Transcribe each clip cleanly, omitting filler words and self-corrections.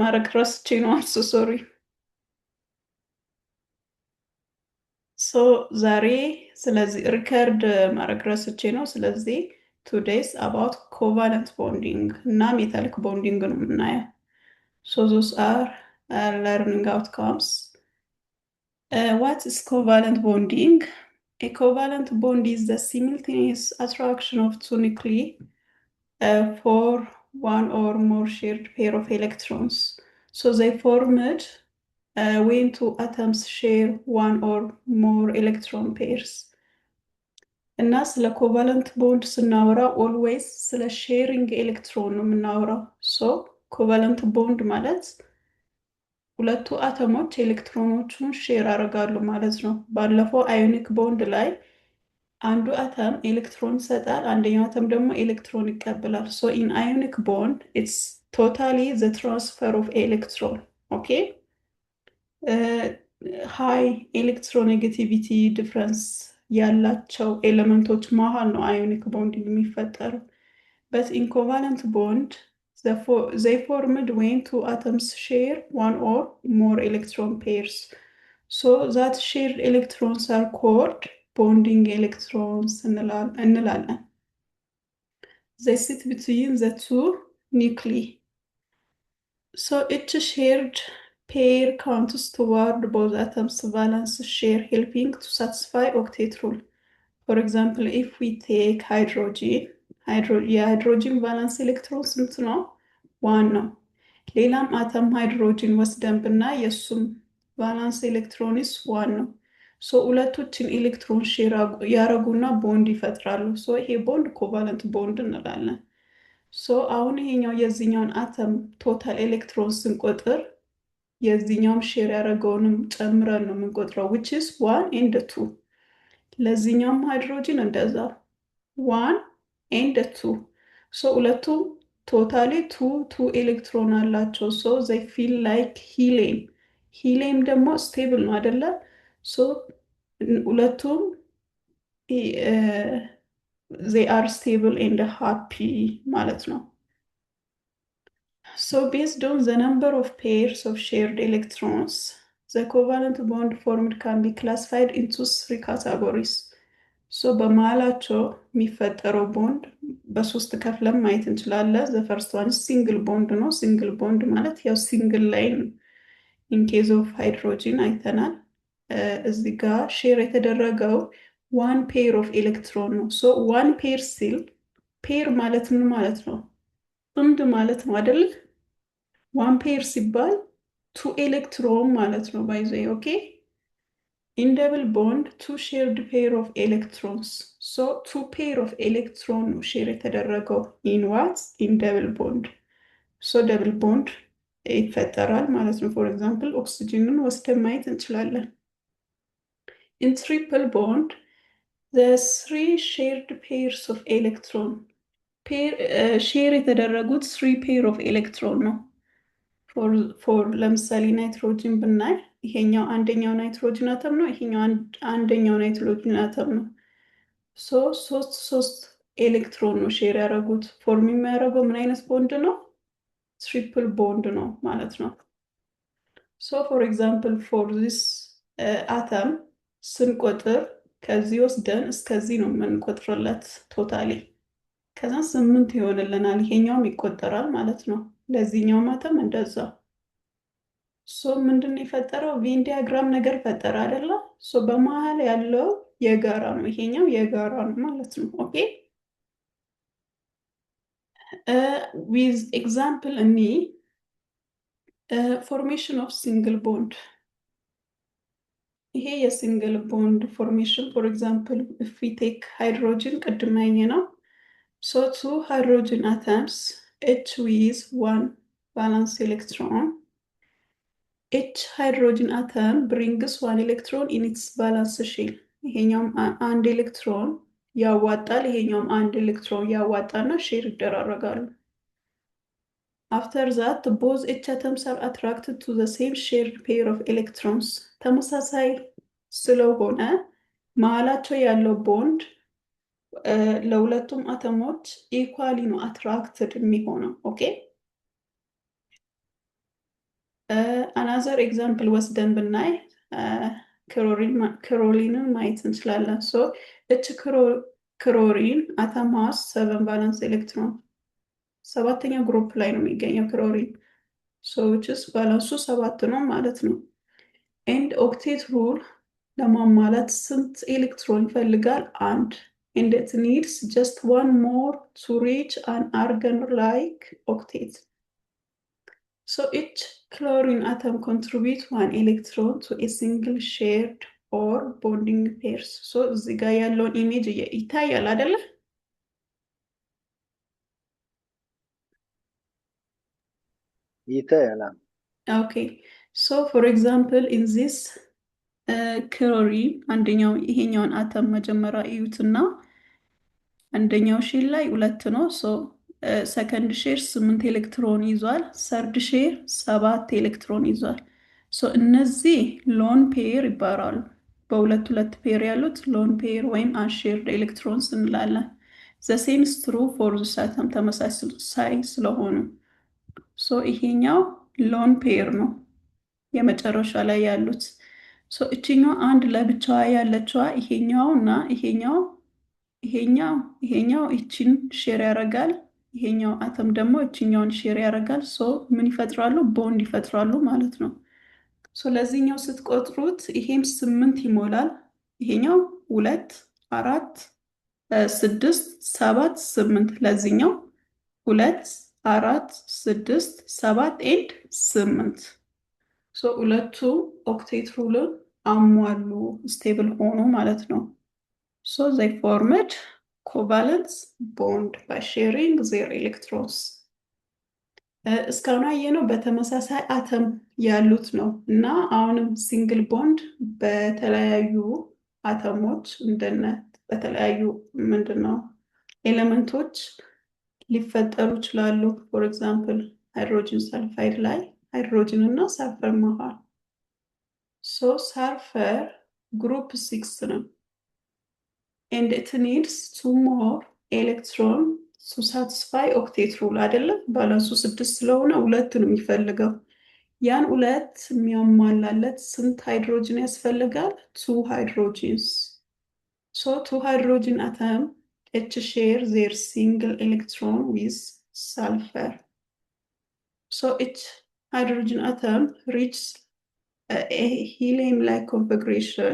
ማድረግ ረስቼ ነው። I'm so sorry. So ዛሬ ስለዚህ ሪከርድ ማድረግ ረስቼ ነው። ስለዚህ today's about covalent bonding እና metallic bonding ነው የምናየው. So those are learning outcomes. What is covalent bonding? A covalent bond is the simultaneous attraction of two nuclei for one or more shared pair of electrons. So they formed when two atoms share one or more electron pairs. እና ስለ ኮቫለንት ቦንድ ስናወራ ኦልዌይስ ስለ ሼሪንግ ኤሌክትሮን ነው የምናወራው። ሶ ኮቫለንት ቦንድ ማለት ሁለቱ አተሞች ኤሌክትሮኖቹን ሼር አደርጋሉ ማለት ነው። ባለፈው አዮኒክ ቦንድ ላይ አንዱ አተም ኤሌክትሮን ይሰጣል፣ አንደኛው አተም ደግሞ ኤሌክትሮን ይቀበላል። ሶ ኢን አዮኒክ ቦንድ ኢትስ ቶታሊ ዘ ትራንስፈር ኦፍ ኤሌክትሮን ኦኬ። ሃይ ኤሌክትሮኔጌቲቪቲ ዲፍረንስ ያላቸው ኤሌመንቶች መሃል ነው አዮኒክ ቦንድ የሚፈጠረው። በት ኢን ኮቫለንት ቦንድ they formed when two atoms share one or more electron pairs. So that shared electrons are called bonding electrons እንላለን። They sit between the two nuclei. So each shared pair counts toward both atoms' valence share, helping to satisfy octet rule. For example, if we take hydrogen, የሃይድሮጂን ቫላንስ ኤሌክትሮን ስንት ነው? 1 ነው። ሌላም አተም ሃይድሮጂን ወስደን ብናይ የሱም ቫላንስ ኤሌክትሮንስ 1 ነው። ሶ ሁለቶችን ኤሌክትሮን ሼር ያረጉና ቦንድ ይፈጥራሉ። ሶ ይሄ ቦንድ ኮቫለንት ቦንድ እንላለን። ሶ አሁን ይሄኛው የዚህኛውን አተም ቶታል ኤሌክትሮን ስንቆጥር የዚህኛውም ሼር ያደረገውንም ጨምረን ነው የምንቆጥረው which is 1 and 2። ለዚህኛውም ሃይድሮጂን እንደዛ 1 and 2። ሶ ሁለቱም ቶታሊ 2 ኤሌክትሮን አላቸው። ሶ they feel like helium። ሂሊየም ደግሞ ስቴብል ነው አይደለ? ሶ ሁለቱም they are stable and happy ማለት ነው። So based on the number of pairs of shared electrons, the covalent bond formed can be classified into 3 categories. So በመሃላቸው የሚፈጠረው ቦንድ በሶስት ከፍለን ማየት እንችላለን። the first one is single bond ነው። single bond ማለት ያው ሲንግል ላይን in case of hydrogen አይተናል። እዚህ ጋር ሼር የተደረገው 1 pair of electron ነው። so 1 pair ሲል ፔር ማለት ምን ማለት ነው? ጥንድ ማለት ነው አይደል? 1 pair ሲባል 2 ኤሌክትሮን ማለት ነው by the way, okay? In double bond 2 shared pair of electrons. So 2 pair of electron ነው ሼር የተደረገው in what? In double bond. So double bond ይፈጠራል ማለት ነው። for example ኦክሲጅንን ወስደን ማየት እንችላለን። In triple bond the 3 shared pairs of electron ሼር የተደረጉት 3 pair of electron ነው። for ለምሳሌ ናይትሮጅን ብናይ ይሄኛው አንደኛው ናይትሮጅን አተም ነው፣ ይሄኛው አንደኛው ናይትሮጅን አተም ነው። ሶ 3 ኤሌክትሮን ነው ሼር ያደረጉት። ፎርም የሚያደርገው ምን አይነት ቦንድ ነው? ትሪፕል ቦንድ ነው ማለት ነው። ሶ ፎር ኤግዛምፕል ፎር ዚስ አተም ስንቆጥር ከዚህ ወስደን እስከዚህ ነው የምንቆጥርለት ቶታሊ። ከዛ 8 ይሆንልናል። ይሄኛውም ይቆጠራል ማለት ነው። ለዚህኛው አተም እንደዛ። ሶ ምንድን ነው የፈጠረው? ቬን ዲያግራም ነገር ፈጠረ አይደለ? ሶ በመሃል ያለው የጋራ ነው፣ ይሄኛው የጋራ ነው ማለት ነው። ኦኬ ዊዝ ኤግዛምፕል እኒ ፎርሜሽን ኦፍ ሲንግል ቦንድ። ይሄ የሲንግል ቦንድ ፎርሜሽን ፎር ኤግዛምፕል ኢፍ ዊ ቴክ ሃይድሮጅን ቅድም ያየ ነው። ሶ 2 ሃይድሮጅን አተምስ each with 1 valence electron. Each hydrogen atom brings 1 electron in its valence shell. ይሄኛውም አንድ ኤሌክትሮን ያዋጣል፣ ይሄኛውም አንድ ኤሌክትሮን ያዋጣና ሼር ይደራረጋሉ። After that both each atoms are attracted to the same shared pair of electrons. ተመሳሳይ ስለሆነ መሃላቸው ያለው ቦንድ ለሁለቱም አተሞች ኢኳሊ ነው አትራክትድ የሚሆነው። ኦኬ አናዘር ኤግዛምፕል ወስደን ብናይ ክሮሊንን ማየት እንችላለን። ሶ እች ክሮሪን አተም ሃስ 7 ቫለንስ ኤሌክትሮን፣ ሰባተኛ ግሩፕ ላይ ነው የሚገኘው ክሮሪን። ሶ ዊችስ ባላንሱ 7 ነው ማለት ነው። ኤንድ ኦክቴት ሩል ለማሟላት ስንት ኤሌክትሮን ይፈልጋል? አንድ። and it needs just one more to reach an argon-like octet. So each chlorine atom contributes one electron to a single shared or bonding pairs. So እዚህ ጋር ያለውን ኢሜጅ ይታያል አይደለ? ይታያል። Okay. So for example in this chlorine አንደኛው ይሄኛውን አተም መጀመሪያ እዩትና አንደኛው ሼል ላይ 2 ነው። ሶ ሰከንድ ሼር 8 ኤሌክትሮን ይዟል። ሰርድ ሼር 7 ኤሌክትሮን ይዟል። ሶ እነዚህ ሎን ፔር ይባላሉ። በሁለት ሁለት ፔር ያሉት ሎን ፔር ወይም አንሼርድ ኤሌክትሮንስ እንላለን። ዘ ሴም ኢዝ ትሩ ፎር ዚስ አተም፣ ተመሳሳይ ስለሆኑ። ሶ ይሄኛው ሎን ፔር ነው የመጨረሻ ላይ ያሉት። ሶ እቺኛው አንድ ለብቻዋ ያለችዋ ይሄኛው እና ይሄኛው ይቺን ሼር ያደርጋል። ይሄኛው አተም ደግሞ እቺኛውን ሼር ያደርጋል። ሶ ምን ይፈጥራሉ? ቦንድ ይፈጥራሉ ማለት ነው። ሶ ለዚህኛው ስትቆጥሩት ይሄም 8 ይሞላል። ይሄኛው 2 4 6 7 8 ለዚህኛው 2 4 6 7 ኤንድ 8። ሶ ሁለቱ ኦክቴት ሩልን አሟሉ፣ ስቴብል ሆኑ ማለት ነው። So they formed covalent bond by sharing their electrons. እስካሁን ያየነው በተመሳሳይ አተም ያሉት ነው እና አሁንም ሲንግል ቦንድ በተለያዩ አተሞች እንደነ በተለያዩ ምንድነው ኤሌመንቶች ሊፈጠሩ ይችላሉ። ፎር ኤግዛምፕል ሃይድሮጅን ሰልፋይድ ላይ ሃይድሮጅን እና ሰልፈር መሃል። ሶ ሰልፈር ግሩፕ 6 ነው። and it needs 2 more electron to satisfy octet rule አይደለም። ባላንሱ 6 ስለሆነ 2 ነው የሚፈልገው። ያን 2 የሚያሟላለት ስንት ሃይድሮጅን ያስፈልጋል? 2 hydrogens. So 2 hydrogen atom each share their single electron with sulfur. So each hydrogen atom reaches a helium-like configuration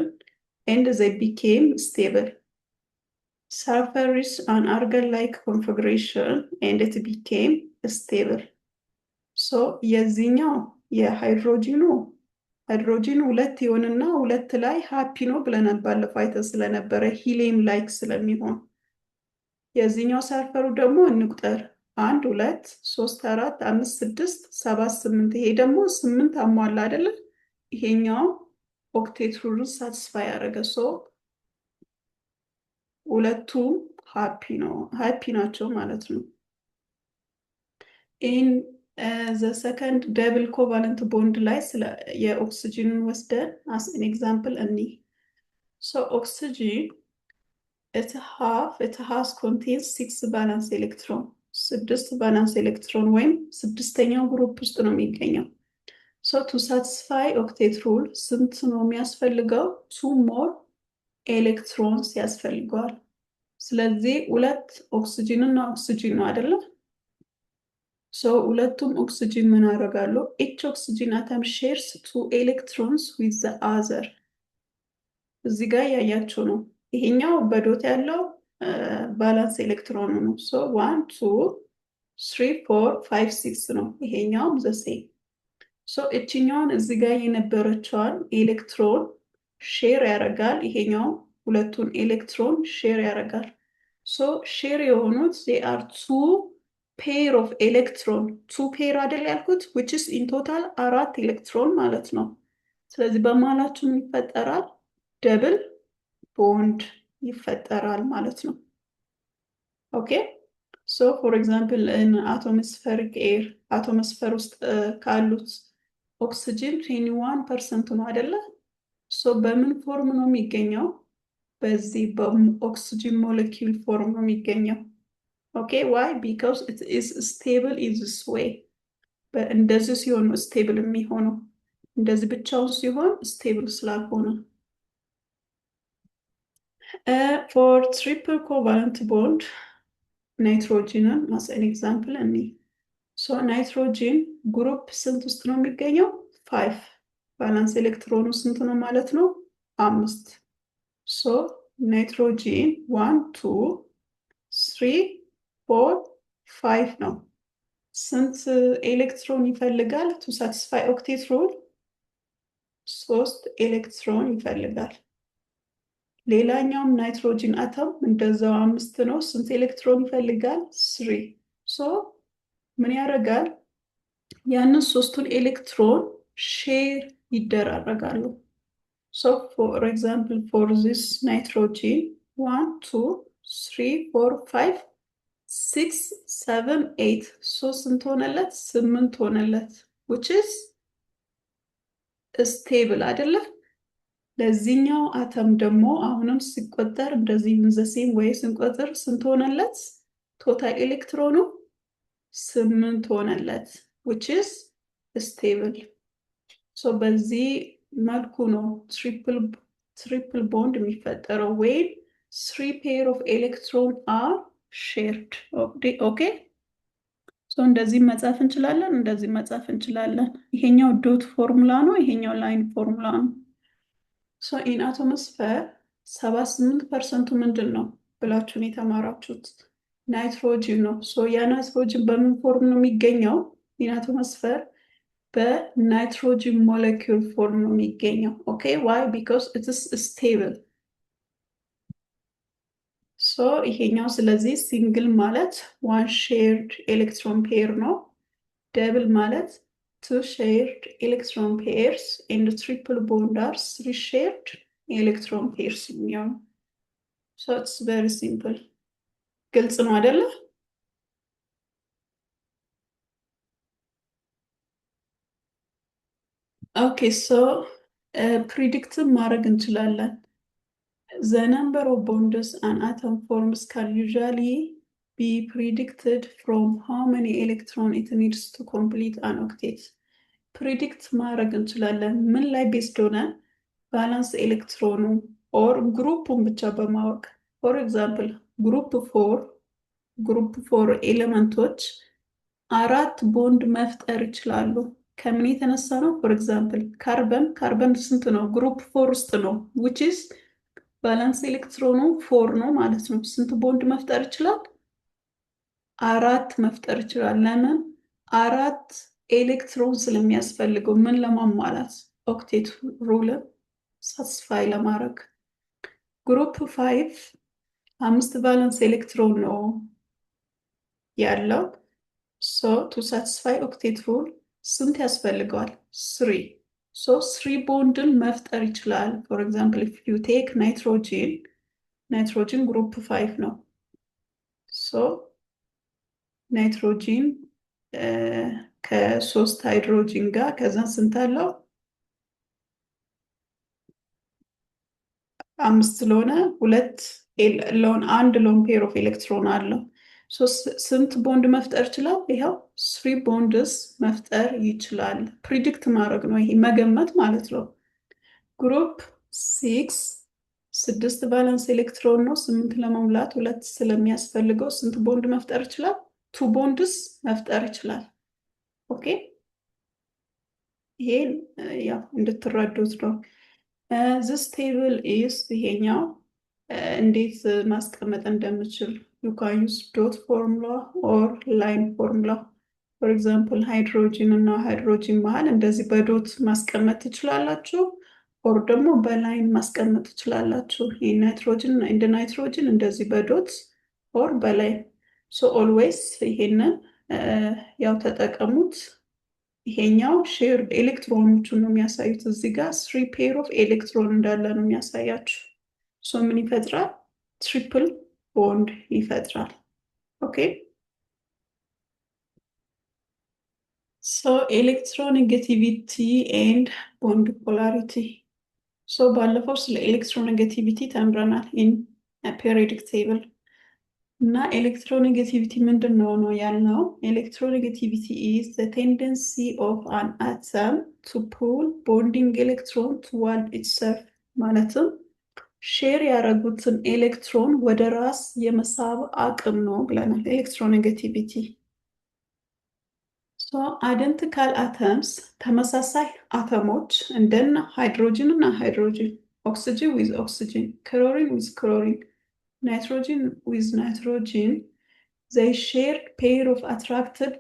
and they became stable. Sulfur is an argon-like configuration and it became stable. So የዚህኛው የሃይድሮጂኑ ሁለት ይሆንና ሁለት ላይ ሃፒ ነው ብለናል ባለፈው አይተን ስለነበረ ሂሊየም ላይክ ስለሚሆን። የዚህኛው ሰልፈሩ ደግሞ እንቁጠር 1 2 3 4 5 6 7 8። ይሄ ደግሞ 8 አሟላ አይደለ? ይሄኛው ኦክቴት ሩልን ሳቲስፋይ ያደረገ። ሶ ሁለቱም ሃፒ ናቸው ማለት ነው። ኢን ዘ ሰከንድ ደብል ኮቫለንት ቦንድ ላይ ስለ የኦክሲጅንን ወስደን አስ አን ኤግዛምፕል እኒ ሶ ኦክሲጅን it has contains 6 ቫለንስ ኤሌክትሮን፣ 6 ቫለንስ ኤሌክትሮን ወይም ስድስተኛው ግሩፕ ውስጥ ነው የሚገኘው። ሶ ቱ ሳቲስፋይ ኦክቴት ሩል ስንት ነው የሚያስፈልገው? 2 more ኤሌክትሮንስ ያስፈልገዋል። ስለዚህ 2 ኦክሲጅን እና ኦክሲጅን ነው አይደለ? ሶ ሁለቱም ኦክሲጅን ምን ያደርጋሉ? each oxygen atom shares 2 electrons with the other። እዚህ ጋር ያያችሁ ነው። ይሄኛው በዶት ያለው ባላንስ ኤሌክትሮን ነው። ሶ 1 2 3 4 5 6 ነው። ይሄኛውም the same። ሶ እቺኛውን እዚህ ጋር የነበረችዋን ኤሌክትሮን ሼር ያደርጋል። ይሄኛው ሁለቱን ኤሌክትሮን ሼር ያደርጋል። ሶ ሼር የሆኑት they are 2 pair of electron 2 pair አይደል ያልኩት which is in total 4 ኤሌክትሮን ማለት ነው። ስለዚህ በመሃላቸው ምን ይፈጠራል? ደብል ቦንድ ይፈጠራል ማለት ነው። ኦኬ ሶ ፎር ኤግዛምፕል in atmospheric air አቶሞስፌር ውስጥ ካሉት ኦክሲጅን 21% ነው አይደለ? ሶ በምን ፎርም ነው የሚገኘው? በዚህ በኦክሲጅን ሞለኪውል ፎርም ነው የሚገኘው። ኦኬ ዋይ? ቢካዝ ኢት ኢዝ ስቴብል ኢን ዚስ ዌይ። እንደዚህ ሲሆን ስቴብል የሚሆነው እንደዚህ ብቻውን ሲሆን ስቴብል ስላልሆነ። ፎር ትሪፕል ኮቫለንት ቦንድ ናይትሮጂንን አስ አን ኤግዛምፕል እኒ ሶ ናይትሮጂን ግሩፕ ስንት ውስጥ ነው የሚገኘው? 5 ቫላንስ ኤሌክትሮኑ ስንት ነው ማለት ነው? 5 ሶ ናይትሮጂን 1 2 3 4 5 ነው። ስንት ኤሌክትሮን ይፈልጋል? ቱ ሳቲስፋይ ኦክቴት ሩል 3 ኤሌክትሮን ይፈልጋል። ሌላኛውም ናይትሮጂን አተም እንደዛው 5 ነው። ስንት ኤሌክትሮን ይፈልጋል? 3 ሶ ምን ያደርጋል? ያንን ሶስቱን ኤሌክትሮን ሼር ይደራረጋሉ። ሶ ፎር ኤግዛምፕል ፎር ዚስ ናይትሮጂን 1 2 3 4 5 6 7 8 ስንት ሆነለት? 8 ሆነለት which is stable አይደለ? ለዚህኛው አተም ደግሞ አሁንም ሲቆጠር እንደዚህ ዘሴም ወይ ስንቆጥር ስንት ሆነለት? ቶታል ኤሌክትሮኑ 8 ሆነለት which is stable። ሶ በዚህ መልኩ ነው ትሪፕል ቦንድ የሚፈጠረው when 3 pair of electron are shared። ኦኬ ሶ እንደዚህ መጻፍ እንችላለን፣ እንደዚህ መጻፍ እንችላለን። ይሄኛው ዶት ፎርሙላ ነው፣ ይሄኛው ላይን ፎርሙላ ነው። ሶ ኢን አቶሞስፌር 78% ምንድን ነው ብላችሁን የተማራችሁት? ናይትሮጂን ነው። ሶ ያ ናይትሮጂን በምን ፎርም ነው የሚገኘው? ኢን አቶሞስፌር በናይትሮጂን ሞለኪውል ፎርም ነው የሚገኘው። ኦኬ ዋይ? ቢኮዝ ኢትስ ስቴብል። ሶ ይሄኛው ስለዚህ ሲንግል ማለት 1 ሼርድ ኤሌክትሮን ፔር ነው። ደብል ማለት 2 shared electron pairs and the triple bond are 3 shared electron pairs የሚሆነው። So it's very simple። ግልጽ ነው አይደለ? ኦኬ ሶ ፕሪዲክት ማድረግ እንችላለን። The number of bonds an atom forms can usually be predicted from how many electrons it needs to complete an octet። ፕሪዲክት ማድረግ እንችላለን ምን ላይ ቤስድ ሆነ? ቫላንስ ኤሌክትሮኑ ኦር ግሩፑን ብቻ በማወቅ። ፎር ኤግዛምፕል ግሩፕ ፎር ኤሌመንቶች 4 ቦንድ መፍጠር ይችላሉ። ከምን የተነሳ ነው? ፎር ኤግዛምፕል ካርበን ስንት ነው? ግሩፕ 4 ውስጥ ነው which is ቫላንስ ኤሌክትሮኑ 4 ነው ማለት ነው። ስንት ቦንድ መፍጠር ይችላል? 4 መፍጠር ይችላል። ለምን? 4 ኤሌክትሮን ስለሚያስፈልገው ምን ለማሟላት? ኦክቴት ሩልን ሳትስፋይ ለማድረግ። ግሩፕ 5 ቫለንስ ኤሌክትሮን ነው ያለው። ሶ ቱ ሳትስፋይ ኦክቴት ሩል ስንት ያስፈልገዋል? 3 ሶ 3 ቦንድን መፍጠር ይችላል። ፎር ኤግዛምፕል ኢፍ ዩ ቴክ ናይትሮጂን ግሩፕ 5 ነው። ሶ ናይትሮጂን ከ3 ሃይድሮጂን ጋር ከዛ ስንት አለው? 5 ስለሆነ 1 ሎን ፔር ኦፍ ኤሌክትሮን አለው። ስንት ቦንድ መፍጠር ይችላል? ይኸው 3 ቦንድስ መፍጠር ይችላል። ፕሪዲክት ማድረግ ነው ይሄ መገመት ማለት ነው። ግሩፕ 6 ቫለንስ ኤሌክትሮን ነው። 8 ለመሙላት 2 ስለሚያስፈልገው ስንት ቦንድ መፍጠር ይችላል? 2 ቦንድስ መፍጠር ይችላል። ኦኬ ይሄን ያው እንድትረዱት ነው። this table is ይሄኛው እንዴት ማስቀመጥ እንደምችል you can use dot formula or line formula. for example ሃይድሮጂን እና ሃይድሮጂን መሃል እንደዚህ በዶት ማስቀመጥ ትችላላችሁ or ደግሞ በላይን ማስቀመጥ ትችላላችሁ። ናይትሮጂን እንደ ናይትሮጂን እንደዚህ በዶት or በላይን። so always ይሄንን ያው ተጠቀሙት። ይሄኛው ሼር ኤሌክትሮኖቹን ነው የሚያሳዩት። እዚህ ጋር 3 ፔር ኦፍ ኤሌክትሮን እንዳለ ነው የሚያሳያችሁ። ሶ ምን ይፈጥራል? ትሪፕል ቦንድ ይፈጥራል። ኦኬ ሶ ኤሌክትሮኔጋቲቪቲ ኤንድ ቦንድ ፖላሪቲ። ሶ ባለፈው ስለ ኤሌክትሮኔጋቲቪቲ ተምረናል ኢን ፔሪዮዲክ ቴብል። እና ኤሌክትሮኔጌቲቪቲ ምንድን ነው ነው ያልነው? ኤሌክትሮኔጌቲቪቲ ኢዝ ዘ ቴንደንሲ ኦፍ አን አተም ቱ ፑል ቦንዲንግ ኤሌክትሮን ቱዋርድ ኢትሰልፍ ማለትም ሼር ያደረጉትን ኤሌክትሮን ወደ ራስ የመሳብ አቅም ነው ብለናል። ኤሌክትሮኔጌቲቪቲ አይደንቲካል አተምስ ተመሳሳይ አተሞች እንደነ ሃይድሮጅን እና ሃይድሮጅን፣ ኦክሲጅን ዊዝ ኦክሲጅን፣ ክሎሪን ዊዝ ክሎሪን፣ ናይትሮጂን ዊዝ ናይትሮጂን they share pair of attracted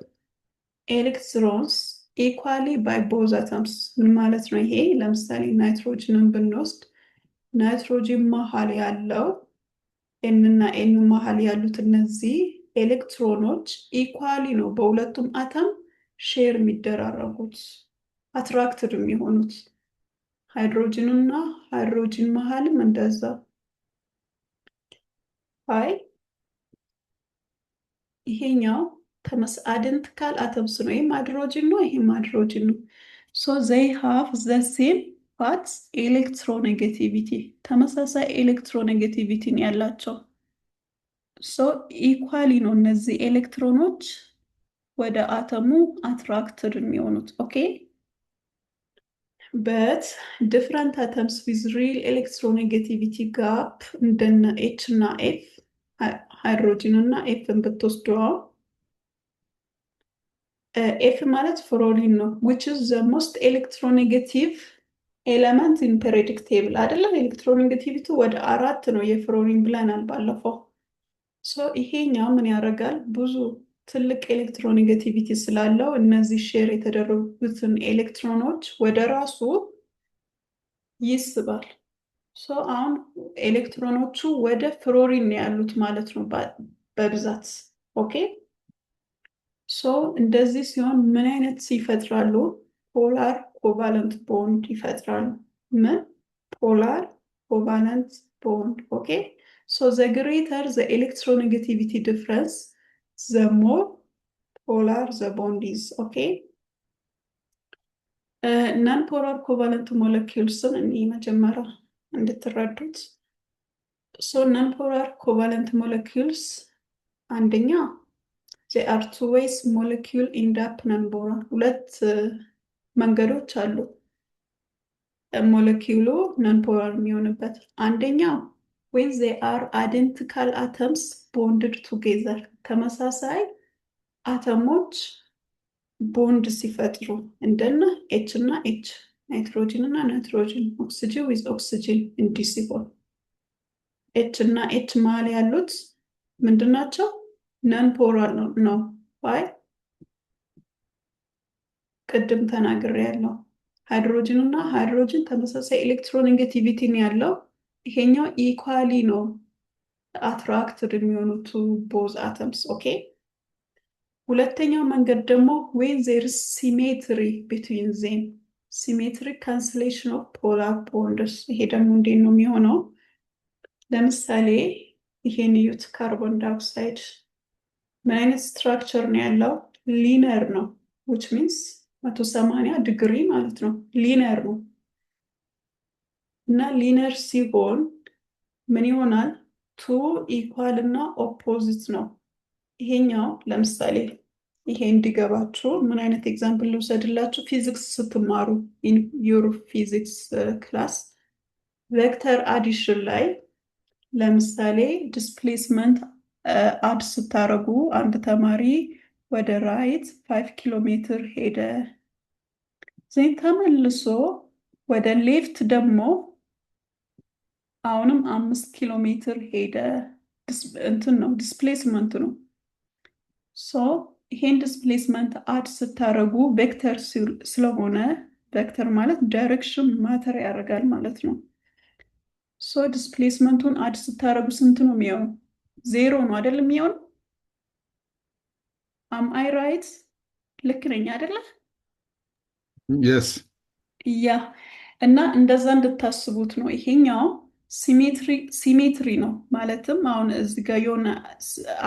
electrons equally by both atoms። ምን ማለት ነው ይሄ? ለምሳሌ ናይትሮጅንን ብንወስድ ናይትሮጂን መሀል ያለው ኤን እና ኤን መሀል ያሉት እነዚህ ኤሌክትሮኖች ኢኳሊ ነው በሁለቱም አተም ሼር የሚደራረጉት አትራክትድ የሚሆኑት። ሃይድሮጅን እና ሃይድሮጂን መሀልም እንደዛ። አይ ይሄኛው አይደንቲካል አተምስ ነው። ይህም ሃይድሮጂን ነው፣ ይህም ሃይድሮጂን ነው። ሶ ዘይ ሃቭ ዘ ሴም ባት ኤሌክትሮኔጌቲቪቲ ተመሳሳይ ኤሌክትሮኔጌቲቪቲን ያላቸው። ሶ ኢኳሊ ነው እነዚህ ኤሌክትሮኖች ወደ አተሙ አትራክትድ የሚሆኑት። ኦኬ በት ዲፍረንት አተምስ ዊዝ ሪል ኤሌክትሮኔጌቲቪቲ ጋፕ እንደነ ኤች እና ኤፍ ሃይድሮጂን እና ኤፍን ብትወስደው ኤፍ ማለት ፍሎሪን ነው which is the most electronegative element in periodic table አይደለም። ኤሌክትሮኔጌቲቪቲ ወደ 4 ነው የፍሎሪን ብለናል ባለፈው። ሶ ይሄኛው ምን ያደርጋል? ብዙ ትልቅ ኤሌክትሮኔጌቲቪቲ ስላለው እነዚህ ሼር የተደረጉትን ኤሌክትሮኖች ወደ ራሱ ይስባል። ሶ አሁን ኤሌክትሮኖቹ ወደ ፍሎሪን ያሉት ማለት ነው በብዛት። ኦኬ ሶ እንደዚህ ሲሆን ምን አይነት ይፈጥራሉ? ፖላር ኮቫለንት ቦንድ ይፈጥራሉ። ምን? ፖላር ኮቫለንት ቦንድ። ኦኬ ሶ ዘ ግሬተር ዘ ኤሌክትሮኔጌቲቪቲ ዲፍረንስ ዘ ሞር ፖላር ዘ ቦንድ ኢዝ። ኦኬ ናን ፖላር ኮቫለንት ሞለኪውልስን እኔ መጀመሪያ እንድትረዱት። ሶ ናን ፖላር ኮቫለንት ሞለኪውልስ አንደኛ they are two ways molecule end up non-polar። ሁለት መንገዶች አሉ ሞለኪውሉ ነን ፖላር የሚሆንበት። አንደኛው when they are identical atoms bonded together ተመሳሳይ አተሞች ቦንድ ሲፈጥሩ እንደነ ኤች እና ኤች፣ ናይትሮጂን እና ናይትሮጂን፣ ኦክሲጅን ዊዝ ኦክሲጅን እንዲህ ሲሆን ኤች እና ኤች መሀል ያሉት ምንድን ናቸው? ነን ፖላር ነው። ዋይ ቅድም ተናግሬያለሁ። ሃይድሮጂን እና ሃይድሮጂን ተመሳሳይ ኤሌክትሮኔጌቲቪቲ ነው ያለው። ይሄኛው ኢኳሊ ነው አትራክትድ የሚሆኑት ቦዝ አተምስ። ኦኬ ሁለተኛው መንገድ ደግሞ when there is symmetry between them symmetric cancellation of polar bonds። ይሄ ደግሞ እንዴት ነው የሚሆነው? ለምሳሌ ይሄን እዩት። ካርቦን ዳይኦክሳይድ ምን አይነት ስትራክቸር ነው ያለው? ሊነር ነው which means 180 ዲግሪ ማለት ነው። ሊነር ነው እና ሊነር ሲሆን ምን ይሆናል? ቱ ኢኳል እና ኦፖዚት ነው። ይሄኛው ለምሳሌ ይሄ እንዲገባችሁ ምን አይነት ኤግዛምፕል ልውሰድላችሁ? ፊዚክስ ስትማሩ ኢን ዩር ፊዚክስ ክላስ ቬክተር አዲሽን ላይ ለምሳሌ ዲስፕሌስመንት አድ ስታረጉ አንድ ተማሪ ወደ ራይት 5 ኪሎ ሜትር ሄደ። ዜን ተመልሶ ወደ ሌፍት ደግሞ አሁንም 5 ኪሎ ሜትር ሄደ። እንትን ነው ዲስፕሌስመንት ነው። ሶ ይሄን ዲስፕሌስመንት አድ ስታረጉ ቬክተር ስለሆነ ቬክተር ማለት ዳይሬክሽን ማተር ያደርጋል ማለት ነው። ሶ ዲስፕሌስመንቱን አድ ስታረጉ ስንት ነው የሚሆነው? ዜሮ ነው አይደል የሚሆን? አም አይ ራይት? ልክ ነኝ አይደለ? የስ ያ እና እንደዛ እንድታስቡት ነው። ይሄኛው ሲሜትሪ ነው ማለትም አሁን እዚህ ጋር የሆነ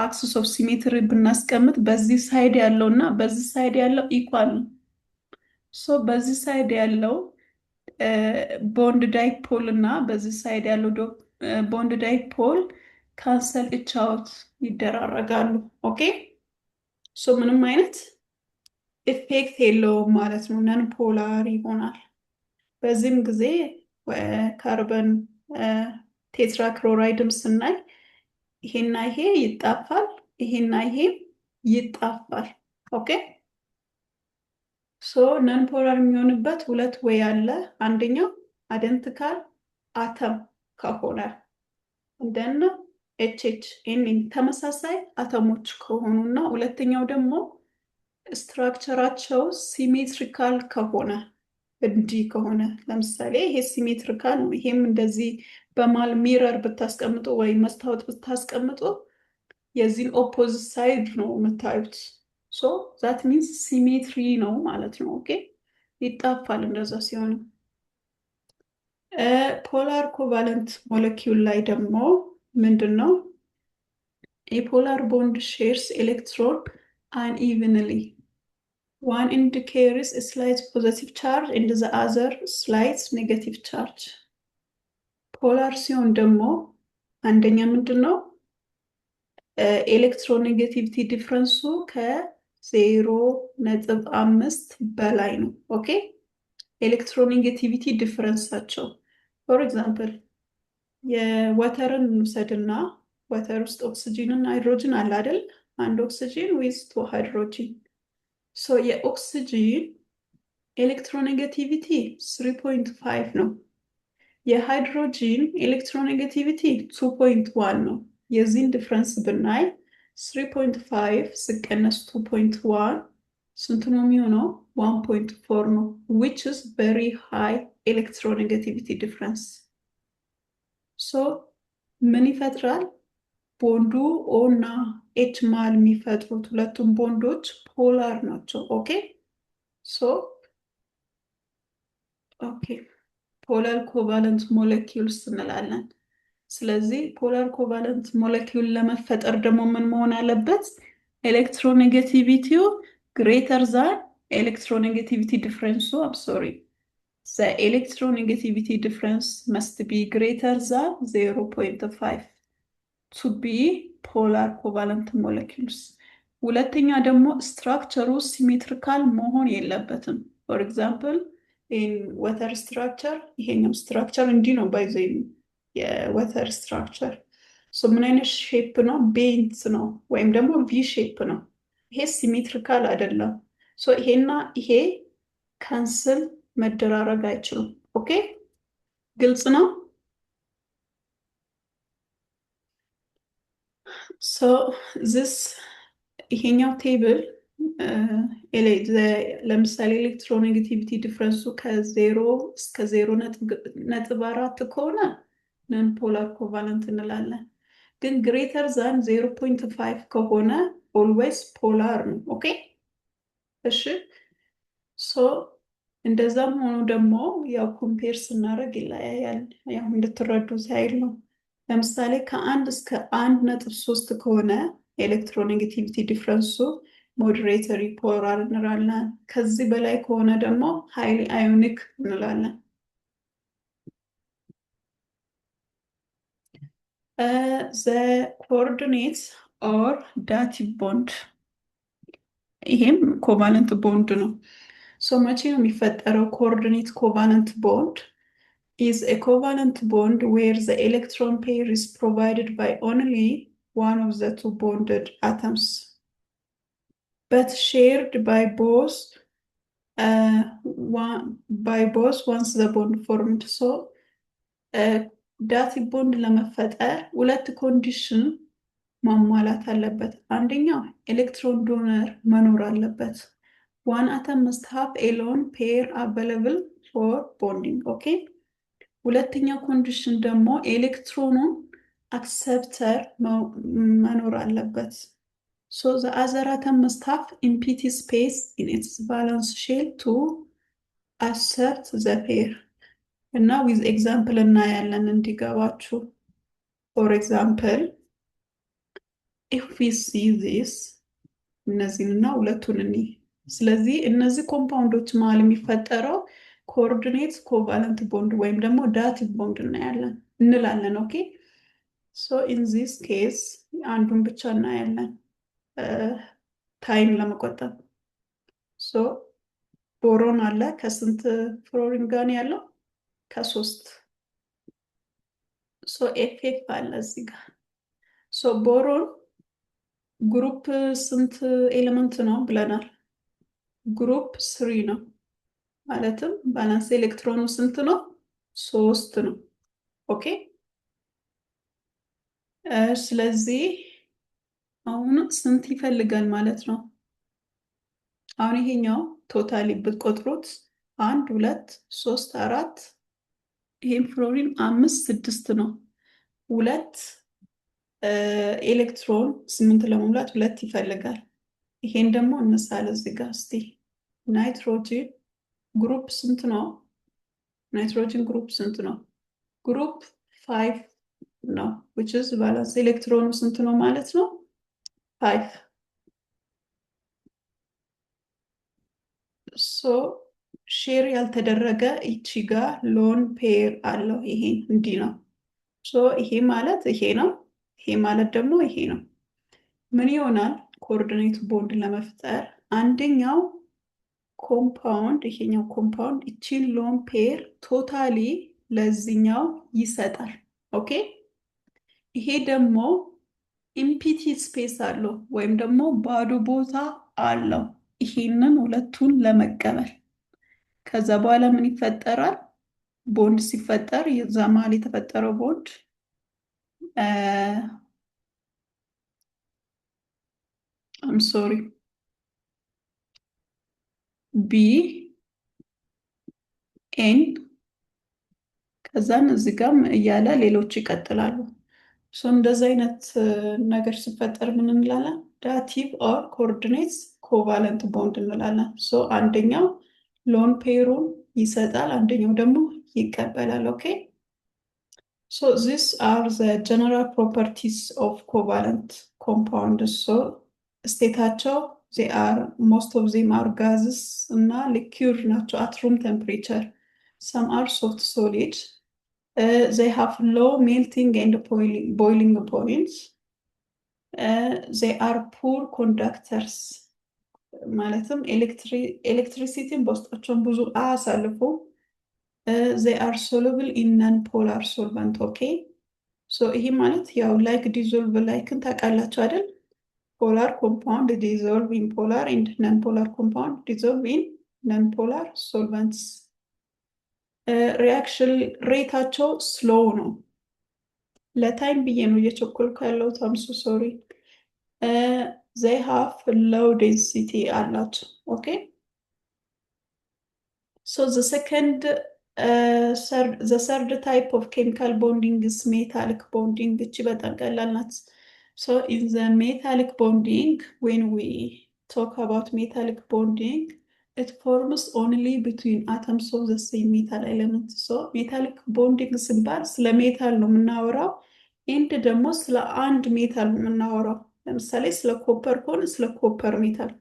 አክሲስ ኦፍ ሲሜትሪ ብናስቀምጥ በዚህ ሳይድ ያለው እና በዚህ ሳይድ ያለው ኢኳል ነው። ሶ በዚህ ሳይድ ያለው ቦንድ ዳይፖል እና በዚህ ሳይድ ያለው ቦንድ ዳይፖል ካንሰል ኢች አውት ይደራረጋሉ። ኦኬ ሶ ምንም አይነት ኢፌክት የለውም ማለት ነው። ነን ፖላር ይሆናል። በዚህም ጊዜ ካርበን ቴትራክሎራይድም ስናይ ይሄና ይሄ ይጣፋል፣ ይሄና ይሄ ይጣፋል። ኦኬ ሶ ነን ፖላር የሚሆንበት ሁለት ወይ አለ። አንደኛው አይደንቲካል አተም ከሆነ እንደነ ኤች ኤን ተመሳሳይ አተሞች ከሆኑና ሁለተኛው ደግሞ ስትራክቸራቸው ሲሜትሪካል ከሆነ እንዲህ ከሆነ ለምሳሌ ይሄ ሲሜትሪካል ነው። ይሄም እንደዚህ በማል ሚረር ብታስቀምጡ ወይም መስታወት ብታስቀምጡ የዚህን ኦፖዚት ሳይድ ነው የምታዩት። ሶ ዛት ሚንስ ሲሜትሪ ነው ማለት ነው። ኦኬ ይጣፋል እንደዛ ሲሆን። ፖላር ኮቫለንት ሞለኪውል ላይ ደግሞ ምንድን ነው የፖላር ቦንድ ሼርስ ኤሌክትሮን አንኢቨንሊ one end carries a slight positive charge and the other slight negative charge ፖላር ሲሆን ደግሞ አንደኛ ምንድን ነው ኤሌክትሮኔጌቲቪቲ ዲፍረንሱ ከ0.5 በላይ ነው። ኦኬ ኤሌክትሮኔጌቲቪቲ ዲፍረንሳቸው ፎር ኤግዛምፕል የወተርን እንውሰድና ወተር ውስጥ ኦክሲጂን እና ሃይድሮጅን አለ አይደል? አንድ ኦክሲጂን ዊዝ 2 ሃይድሮጂን ሶ የኦክሲጂን ኤሌክትሮኔጌቲቪቲ 3.5 ነው። የሃይድሮጂን ኤሌክትሮኔጌቲቪቲ 2.1 ነው። የዚህን ዲፍረንስ ብናይ 3.5 ሲቀነስ 2.1 ስንት ነው የሚሆነው? 1.4 ነው which is very high electronegativity difference ሶ ምን ይፈጥራል? ቦንዱ ኦ እና ኤች ማል የሚፈጥሩት ሁለቱም ቦንዶች ፖላር ናቸው። ኦኬ ሶ ኦኬ ፖላር ኮቫለንት ሞለኪውልስ እንላለን። ስለዚህ ፖላር ኮቫለንት ሞለኪውል ለመፈጠር ደግሞ ምን መሆን አለበት? ኤሌክትሮኔጌቲቪቲው ግሬተር ዛን ኤሌክትሮኔጌቲቪቲ ዲፍረንሱ ሶሪ the electronegativity difference must be greater than 0.5 to be polar covalent molecules ሁለተኛ ደግሞ ስትራክቸሩ ሲሜትሪካል መሆን የለበትም። ፎር ኤግዛምፕል ኢን ወተር ስትራክቸር ይሄኛው ስትራክቸር እንዲህ ነው ባይዘይ የወተር ስትራክቸር ሶ ምን አይነት ሼፕ ነው? ቤንት ነው ወይም ደግሞ ቪ ሼፕ ነው። ይሄ ሲሜትሪካል አይደለም። ሶ ይሄና ይሄ ካንስል መደራረግ አይችሉም። ኦኬ ግልጽ ነው። ሶ ዚስ ይሄኛው ቴብል ለምሳሌ ኤሌክትሮኔጌቲቪቲ ዲፍረንሱ ከ0 እስከ 0.4 ከሆነ ነን ፖላር ኮቫለንት እንላለን። ግን ግሬተር ዛን 0.5 ከሆነ ኦልዌይስ ፖላር ነው። ኦኬ እሺ ሶ እንደዛም ሆኖ ደግሞ ያው ኮምፔር ስናደርግ ይለያያል። ያው እንድትረዱት ያህል ነው። ለምሳሌ ከ1 እስከ 1.3 ከሆነ ኤሌክትሮኔጌቲቪቲ ዲፍረንሱ ሞዴሬተሪ ፖላር እንላለን። ከዚህ በላይ ከሆነ ደግሞ ሃይሊ አዮኒክ እንላለን። the coordinates or dative bond ይሄም ኮቫለንት ቦንድ ነው። ሶ መቼ ነው የሚፈጠረው? ኮኦርዲኔት ኮቫለንት ቦንድ is a covalent bond where the electron pair is provided by only one of the two bonded atoms but shared by both once the bond formed. so ዳቲቭ ቦንድ ለመፈጠር ሁለት ኮንዲሽን ማሟላት አለበት። አንደኛው ኤሌክትሮን ዶነር መኖር አለበት። one atom must have a lone pair available for bonding. ኦኬ ሁለተኛው ኮንዲሽን ደግሞ ኤሌክትሮኑን አክሰፕተር መኖር አለበት። so the other atom must have empty space in its valence shell to accept the pair እና with example እናያለን እንዲገባችሁ። for example if we see this እነዚህንና ሁለቱን እኒ ስለዚህ እነዚህ ኮምፓውንዶች መሀል የሚፈጠረው ኮኦርዲኔት ኮቫለንት ቦንድ ወይም ደግሞ ዳቲቭ ቦንድ እናያለን እንላለን። ኦኬ ሶ ኢን ዚስ ኬዝ አንዱን ብቻ እናያለን ታይም ለመቆጠብ። ሶ ቦሮን አለ ከስንት ፍሎሪን ጋር ነው ያለው? ከሶስት። ሶ ኤፌፍ አለ እዚህ ጋር። ሶ ቦሮን ግሩፕ ስንት ኤሌመንት ነው ብለናል? ግሩፕ ስሪ ነው። ማለትም ባላንስ ኤሌክትሮኑ ስንት ነው? ሶስት ነው። ኦኬ። ስለዚህ አሁን ስንት ይፈልጋል ማለት ነው? አሁን ይሄኛው ቶታሊ ብትቆጥሩት 1 2 3 4 ይሄም ፍሎሪን 5 6 ነው። ሁለት ኤሌክትሮን 8 ለመሙላት ሁለት ይፈልጋል። ይሄን ደግሞ እንሳል እዚህ ጋር እስቲ ናይትሮጂን ግሩፕ ስንት ነው? ናይትሮጂን ግሩፕ ስንት ነው? ግሩፕ 5 ነው which is ባላንስ ኤሌክትሮኑ ስንት ነው ማለት ነው? 5 ሶ ሼር ያልተደረገ ይቺ ጋር ሎን ፔር አለው። ይሄ እንዲህ ነው። ሶ ይሄ ማለት ይሄ ነው። ይሄ ማለት ደግሞ ይሄ ነው። ምን ይሆናል? ኮኦርዲኔት ቦንድ ለመፍጠር አንደኛው ኮምፓውንድ ይሄኛው ኮምፓውንድ ይቺን ሎን ፔር ቶታሊ ለዚህኛው ይሰጣል። ኦኬ። ይሄ ደግሞ ኢምፒቲ ስፔስ አለው ወይም ደግሞ ባዶ ቦታ አለው ይሄንን ሁለቱን ለመቀበል። ከዛ በኋላ ምን ይፈጠራል? ቦንድ ሲፈጠር የዛ መሀል የተፈጠረው ቦንድ አም ሶሪ ቢ ኤን ከዛን እዚህ ጋም እያለ ሌሎች ይቀጥላሉ። ሶ እንደዚህ አይነት ነገር ሲፈጠር ምን እንላለን? ዳቲቭ ኦር ኮኦርዲኔትስ ኮቫለንት ቦንድ እንላለን። ሶ አንደኛው ሎን ፔሩን ይሰጣል፣ አንደኛው ደግሞ ይቀበላል። ኦኬ። ሶ ዚስ አር ዘ ጀነራል ፕሮፐርቲስ ኦፍ ኮቫለንት ኮምፓውንድ። ሶ ስቴታቸው they are most of them are gases እና liquid ናቸው at room temperature. Some are soft solid. They have low melting and boiling points. They are poor conductors. ማለትም ኤሌክትሪሲቲን በውስጣቸውን ብዙ አያሳልፉም። they are soluble in non-polar solvent. okay so ይሄ ማለት ያው ላይክ ዲዞልቭ ላይክን ታውቃላችሁ አይደል? polar compound dissolve in polar and non-polar compound dissolve in non-polar solvents. ሪያክሽን ሬታቸው ስሎው ነው። ለታይም ብዬ ነው እየቸኮልኩ ያለሁት። አምሱ ሶሪ። they have low density አላቸው። ኦኬ so the third type of chemical bonding is metallic bonding. እቺ በጣም ቀላል ናት። so in the metallic bonding, when we talk about metallic bonding, it forms only between atoms of the same metal element. so metallic bonding ሲባል ስለ ሜታል ነው የምናወራው። ኤንድ ደግሞ ስለ አንድ ሜታል ነው የምናወራው። ለምሳሌ ስለ ኮፐር ከሆነ ስለ ኮፐር ሜታል፣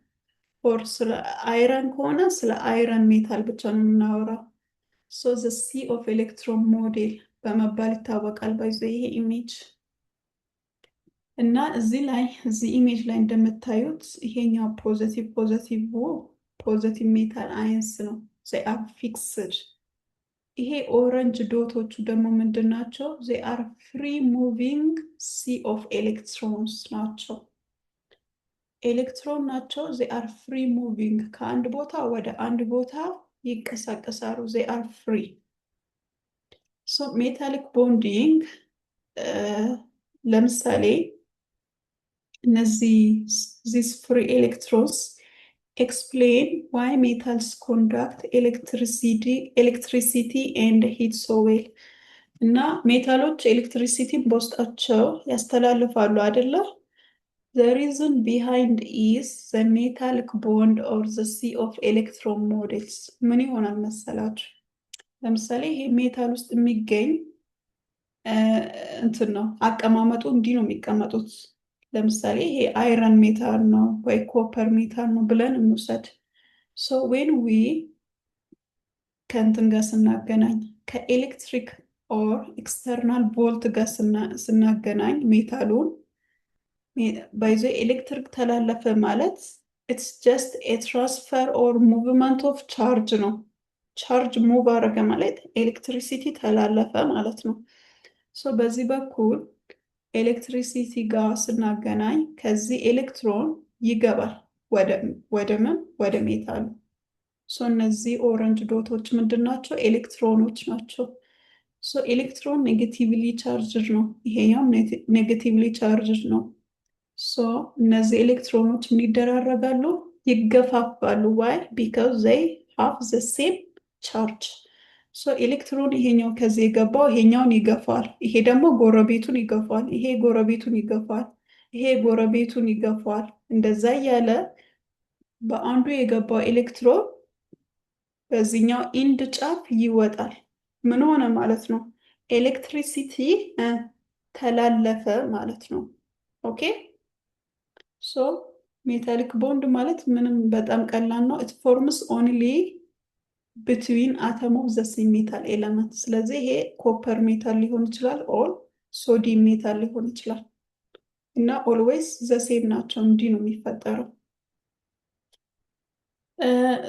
ኦር ስለ አይረን ከሆነ ስለ አይረን ሜታል ብቻ ነው የምናወራው። so the sea of electron model በመባል ይታወቃል። ባይዘ ይሄ ኢሜጅ እና እዚህ ኢሜጅ ላይ እንደምታዩት ይሄኛው ፖዚቲቭ ሜታል አየንስ ነው። they are fixed። ይሄ ኦረንጅ ዶቶቹ ደግሞ ምንድን ናቸው? they are free moving sea of electrons ናቸው። ኤሌክትሮን ናቸው። they are free moving ከአንድ ቦታ ወደ አንድ ቦታ ይንቀሳቀሳሉ። they are free. so metallic bonding ለምሳሌ እነዚህ these free electrons explain why metals conduct electricity and heat so well. እና ሜታሎች ኤሌክትሪሲቲን በውስጣቸው ያስተላልፋሉ አይደለ? the reason behind is the metallic bond or the sea of electron models. ምን ይሆናል መሰላችሁ? ለምሳሌ ይሄ ሜታል ውስጥ የሚገኝ እንትን ነው አቀማመጡ፣ እንዲህ ነው የሚቀመጡት። ለምሳሌ ይሄ አይረን ሜታል ነው ወይ ኮፐር ሜታል ነው ብለን እንውሰድ። so when we ከእንትን ጋር ስናገናኝ ከኤሌክትሪክ ኦር ኤክስተርናል ቦልት ጋር ስናገናኝ ሜታሉን ባይዞ ኤሌክትሪክ ተላለፈ ማለት ኢትስ ጀስት ኤ ትራንስፈር ኦር ሙቭመንት ኦፍ ቻርጅ ነው። ቻርጅ ሙቭ አረገ ማለት ኤሌክትሪሲቲ ተላለፈ ማለት ነው። ሶ በዚህ በኩል ኤሌክትሪሲቲ ጋር ስናገናኝ ከዚህ ኤሌክትሮን ይገባል ወደ ምን ወደ ሜታሉ። ሶ እነዚህ ኦረንጅ ዶቶች ምንድን ናቸው? ኤሌክትሮኖች ናቸው። ሶ ኤሌክትሮን ኔጌቲቭሊ ቻርጅድ ነው፣ ይሄኛው ኔጌቲቭሊ ቻርጅድ ነው። ሶ እነዚህ ኤሌክትሮኖች ምን ይደራረጋሉ? ይገፋፋሉ። ዋይ? ቢካዝ ዘይ ሃቭ ዘ ሴም ቻርጅ። ሶ ኤሌክትሮን ይሄኛው ከዚህ የገባው ይሄኛውን ይገፋል፣ ይሄ ደግሞ ጎረቤቱን ይገፋል፣ ይሄ ጎረቤቱን ይገፋል፣ ይሄ ጎረቤቱን ይገፋል። እንደዛ እያለ በአንዱ የገባው ኤሌክትሮን በዚህኛው ኢንድ ጫፍ ይወጣል። ምን ሆነ ማለት ነው? ኤሌክትሪሲቲ ተላለፈ ማለት ነው። ኦኬ ሶ ሜታሊክ ቦንድ ማለት ምንም በጣም ቀላል ነው። ኢት ፎርምስ ኦንሊ ብትዊን አተም ኦፍ ዘ ሴም ሜታል ኤለመንት። ስለዚህ ይሄ ኮፐር ሜታል ሊሆን ይችላል ኦር ሶዲየም ሜታል ሊሆን ይችላል እና ኦልዌይስ ዘ ሴም ናቸው። እንዲህ ነው የሚፈጠረው።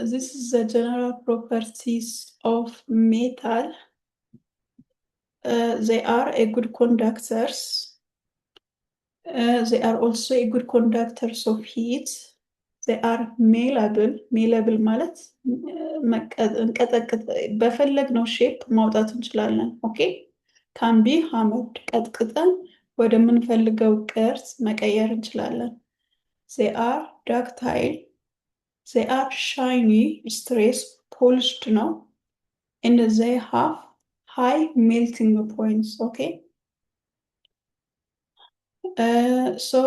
this is the general properties of metal. They are a good conductors. They are also a good conductors of heat. They are malleable. Malleable ማለት በፈለግነው ሼፕ ማውጣት እንችላለን። ኦኬ ካን ቢ ሃመርድ ቀጥቅጠን ወደምንፈልገው ቅርጽ መቀየር እንችላለን። they are ductile. they are shiny, stress polished ነው and they have high melting points. Okay, so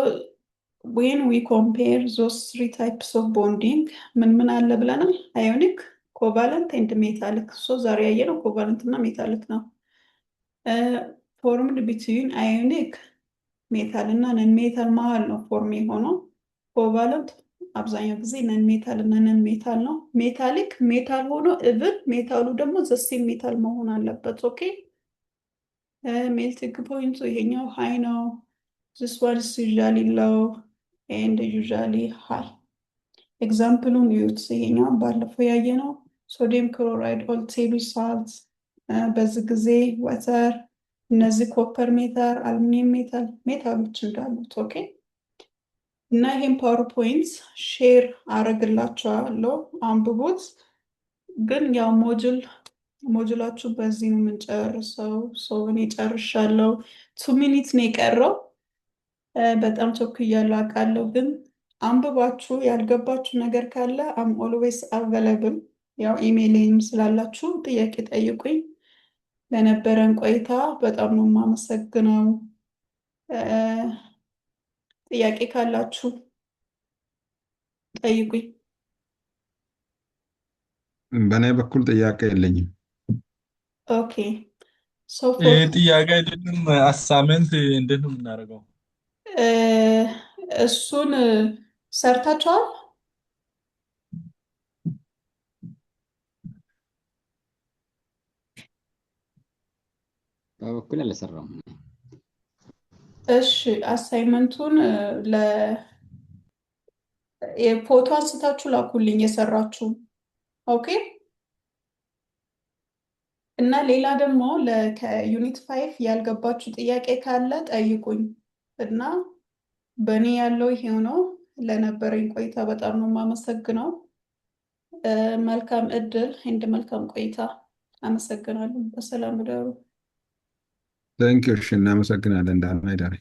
when we compare those three types of bonding ምን አለ ብለናል? አዮኒክ፣ ኮቫለንት ኤንድ ሜታሊክ። ሶ ዛሬ ያየነው ኮቫለንት እና ሜታሊክ ነው። ፎርምድ ቢትዊን አዮኒክ ሜታል እና ነን ሜታል መሀል ነው ፎርም የሆነው። ኮቫለንት አብዛኛው ጊዜ ነን ሜታል እና ነን ሜታል ነው። ሜታሊክ ሜታል ሆኖ ኢቭን ሜታሉ ደግሞ ዘሴም ሜታል መሆን አለበት። ኦኬ ሜልቲንግ ፖይንቱ ይሄኛው ሃይ ነው። this one is usually low and usually high. ኤግዛምፕሉን ዩት ይሄኛው ባለፈው ያየነው ሶዲየም ክሎራይድ ኦር ቴብል ሳልት፣ በዚህ ጊዜ ወተር፣ እነዚህ ኮፐር ሜታል፣ አሉሚኒየም ሜታል ሜታሎች እንዳሉት። ኦኬ እና ይሄን ፓወርፖይንት ሼር አረግላችኋለሁ አንብቡት። ግን ያው ሞጁላችሁ በዚህ ነው የምንጨርሰው። ሰው እኔ ጨርሻለሁ። 2 ሚኒት ነው የቀረው። በጣም ቸኩያለሁ አውቃለሁ፣ ግን አንብባችሁ ያልገባችሁ ነገር ካለ አም ኦልዌይስ አቬለብል። ያው ኢሜይልም ስላላችሁ ጥያቄ ጠይቁኝ። ለነበረን ቆይታ በጣም ነው የማመሰግነው። ጥያቄ ካላችሁ ጠይቁኝ። በእኔ በኩል ጥያቄ የለኝም። ኦኬ ሶ ይህ ጥያቄ አይደለም፣ አሳይመንት እንዴት ነው የምናደርገው? እሱን ሰርታችኋል? በበኩል አልሰራም። እሺ አሳይመንቱን የፎቶ አንስታችሁ ላኩልኝ የሰራችሁ። ኦኬ እና ሌላ ደግሞ ከዩኒት 5 ያልገባችሁ ጥያቄ ካለ ጠይቁኝ እና በእኔ ያለው ይሄው ነው። ለነበረኝ ቆይታ በጣም ነው የማመሰግነው። መልካም እድል እንደ መልካም ቆይታ። አመሰግናለሁ። በሰላም እደሩ። ታንኪዩ። እሺ እናመሰግናለን። ደህና እደሪ።